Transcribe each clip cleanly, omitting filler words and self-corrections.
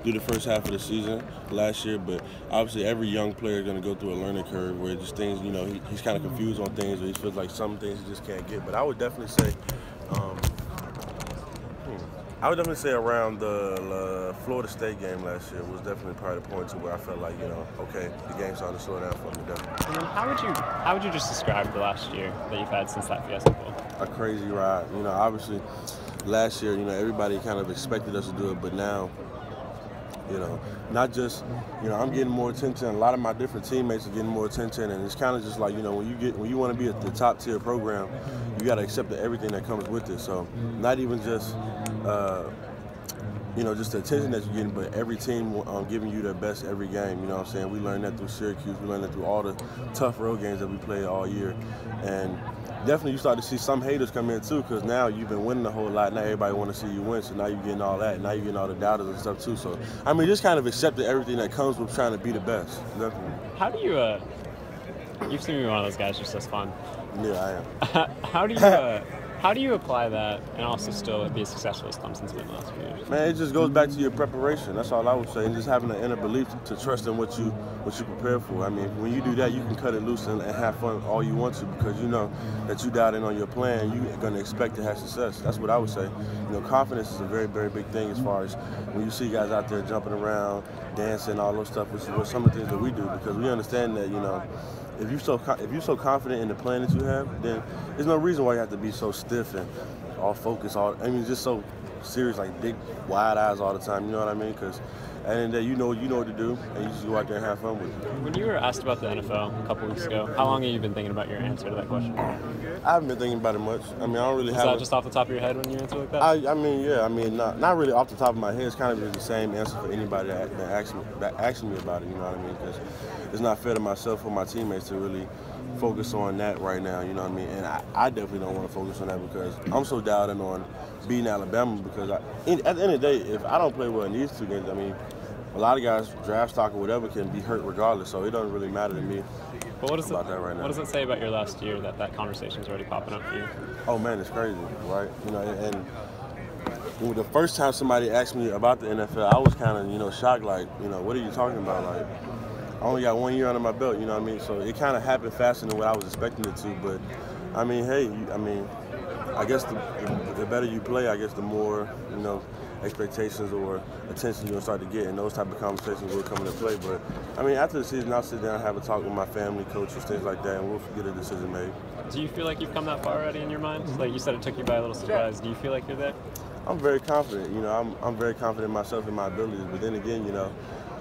through the first half of the season last year, but obviously every young player is going to go through a learning curve where just things, he's kind of confused on things, or he feels like some things he just can't get. But I would definitely say, around the Florida State game last year was definitely probably the point to where I felt like, okay, the game's starting to slow down for me. Definitely. And then how would you just describe the last year that you've had since that Fiesta Bowl? A crazy ride. Obviously last year, everybody kind of expected us to do it, but now, not just, I'm getting more attention. A lot of my different teammates are getting more attention, and it's kind of just like, when you want to be at the top tier program, you got to accept everything that comes with it. So not even just, just the attention that you're getting, but every team giving you their best every game. You know what I'm saying? We learned that through Syracuse. We learned that through all the tough road games that we played all year, and definitely you start to see some haters come in too, because now you've been winning a whole lot. Now everybody want to see you win, so now you're getting all that. Now you're getting all the doubters and stuff too. So just kind of accepted everything that comes with trying to be the best. Definitely. How do you? You've seen me one of those guys just as fun. Yeah, I am. How do you apply that and also still be as successful as Clemson's been the last few years? Man, it just goes back to your preparation. That's all I would say, and just having an inner belief to trust in what you prepare for. When you do that, you can cut it loose and have fun all you want to, because you know that you dialed in on your plan. You're going to expect to have success. That's what I would say. Confidence is a very, very big thing as far as when you see guys out there jumping around, dancing, all those stuff, which is some of the things that we do, because we understand that, if you're so confident in the plan that you have, then there's no reason why you have to be so stiff and all focused. Just so serious, like big, wide eyes all the time. You know what I mean? Because at the end of the day, you know what to do, and you just go out there and have fun with it. When you were asked about the NFL a couple weeks ago, how long have you been thinking about your answer to that question? I haven't been thinking about it much. I don't really have. Is that just off the top of your head when you answer like that? Yeah. Not really off the top of my head. It's kind of the same answer for anybody that asks me about it. You know what I mean? Because it's not fair to myself or my teammates to really focus on that right now. You know what I mean? And I definitely don't want to focus on that, because I'm so dialed in on beating Alabama. Because at the end of the day, if I don't play well in these two games, a lot of guys, draft stock or whatever, can be hurt regardless. So it doesn't really matter to me. But what does What does it say about your last year that conversation is already popping up for you? Oh man, it's crazy, right? And the first time somebody asked me about the NFL, I was kind of shocked, like, what are you talking about? Like, I only got 1 year under my belt, you know what I mean? So it kind of happened faster than what I was expecting it to. But hey, I guess the better you play, I guess the more expectations or attention you'll start to get, and those type of conversations will come into play. But after the season, I'll sit down and have a talk with my family, coaches, things like that, and we'll get a decision made. Do you feel like you've come that far already in your mind? Like you said, it took you by a little surprise. Do you feel like you're there? I'm very confident. I'm very confident in myself and my abilities. But then again,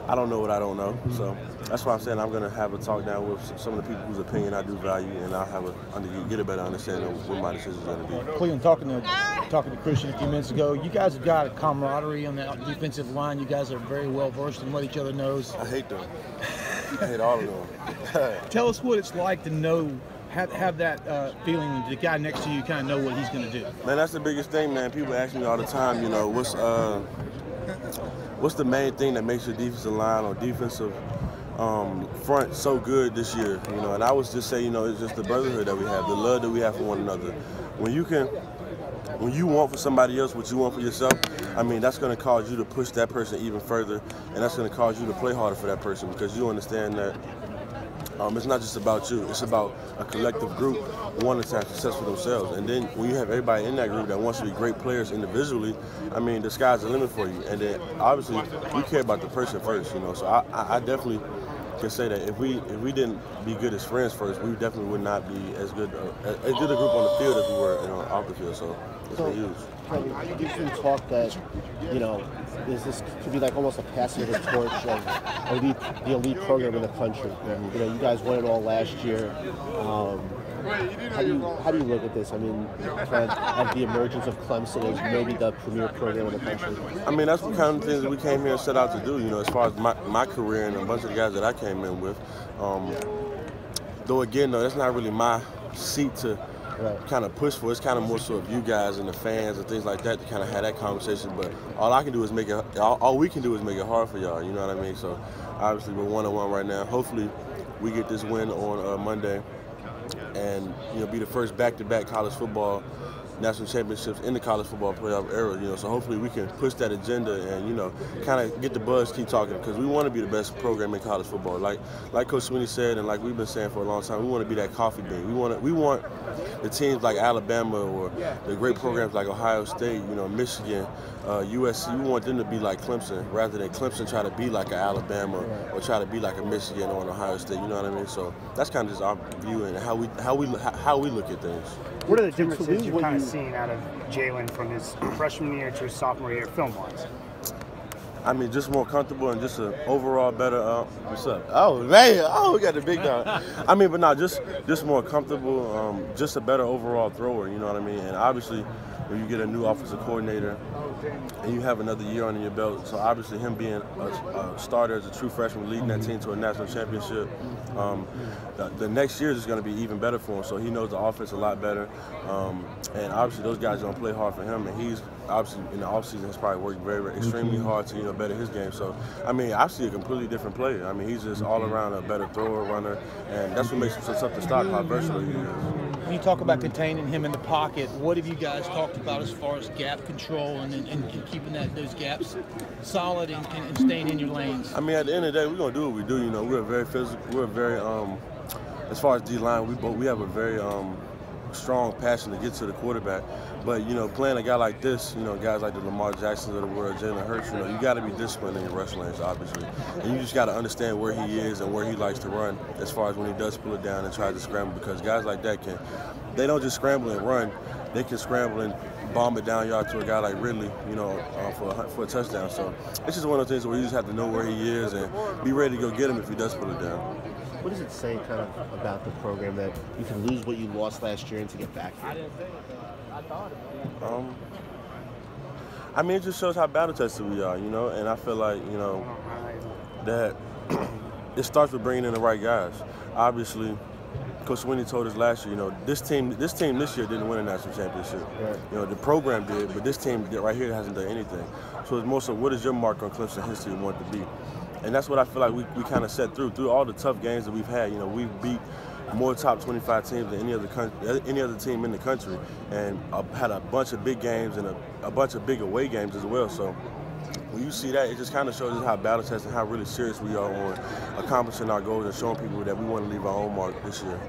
I don't know what I don't know. So that's why I'm saying I'm going to have a talk down with some of the people whose opinion I do value, and I'll get a better understanding of what my decision is going to be. Clelin, talking to Christian a few minutes ago, you guys have got a camaraderie on the defensive line. You guys are very well versed in what each other knows. I hate them. I hate all of them. Tell us what it's like to have that feeling, the guy next to you kind of know what he's going to do. Man, that's the biggest thing, man. People ask me all the time, what's the main thing that makes your defensive line or defensive front so good this year? And I would just say, it's just the brotherhood that we have, the love that we have for one another. When you want for somebody else what you want for yourself, that's going to cause you to push that person even further, and that's going to cause you to play harder for that person, because you understand that it's not just about you. It's about a collective group wanting to have success for themselves. And then when you have everybody in that group that wants to be great players individually, the sky's the limit for you. And then obviously we care about the person first, So I definitely can say that if we didn't be good as friends first, we definitely would not be as good a group on the field as we were off the field. So it's been huge. There's been talk that, this could be like almost a passing of the torch of the elite program in the country. You guys won it all last year. How do you look at this? At the emergence of Clemson as maybe the premier program in the country. That's the kind of things that we came here and set out to do. As far as my career and a bunch of the guys that I came in with. Though that's not really my seat to kind of push for. It's kind of more so of you guys and the fans and things like that to kind of have that conversation. But all I can do is all we can do is make it hard for y'all. You know what I mean? So obviously we're 1-1 right now. Hopefully we get this win on Monday, and be the first back-to-back college football national championships in the college football playoff era. You know, so hopefully we can push that agenda and, you know, kind of get the buzz keep talking, because we want to be the best program in college football. Like Coach Sweeney said, and like we've been saying for a long time, we want to be that coffee bean. We want the teams like Alabama or the great programs like Ohio State, you know, Michigan, USC. We want them to be like Clemson, rather than Clemson try to be like an Alabama or try to be like a Michigan or an Ohio State. You know what I mean? So that's kind of just our view and how we look at things. What are the differences you've kind of seen out of Jalen from his freshman year to his sophomore year, film-wise? I mean, just more comfortable and just an overall better. What's up? Oh man! Oh, we got the big dog. I mean, but no, just more comfortable. Just a better overall thrower. You know what I mean? And obviously, when you get a new offensive coordinator and you have another year under your belt, so obviously him being a starter as a true freshman, leading that team to a national championship, the next year is going to be even better for him. So he knows the offense a lot better, and obviously those guys are going to play hard for him, and he's obviously in the offseason has probably worked very extremely hard to, you know, better his game. So I mean, I see a completely different player. I mean, he's just all around a better thrower, runner, and that's what makes him so tough to stop, how versatile he is. When you talk about containing him in the pocket, what have you guys talked about as far as gap control and keeping those gaps solid and staying in your lanes? I mean, at the end of the day, we're gonna do what we do. You know, we're very physical. We're very as far as D-line, we have a very strong passion to get to the quarterback. But, you know, playing a guy like this, you know, guys like the Lamar Jacksons of the world, Jalen Hurts, you know, you got to be disciplined in your rush lanes, obviously. And you just got to understand where he is and where he likes to run as far as when he does pull it down and tries to scramble, because guys like that they don't just scramble and run, they can scramble and bomb it down yard to a guy like Ridley, you know, for a touchdown. So it's just one of those things where you just have to know where he is and be ready to go get him if he does pull it down. What does it say kind of about the program that you can lose what you lost last year and to get back here? I mean, it just shows how battle tested we are, you know, and I feel like, you know, that it starts with bringing in the right guys. Obviously, Coach Sweeney told us last year, you know, this team this year didn't win a national championship. Right. You know, the program did, but this team right here hasn't done anything. So it's more so, what is your mark on Clemson history want to be? And that's what I feel like we kind of set through all the tough games that we've had. You know, we've beat more top 25 teams than any other team in the country, and had a bunch of big games and a bunch of big away games as well. So when you see that, it just kind of shows us how battle tested and how really serious we are on accomplishing our goals and showing people that we want to leave our own mark this year.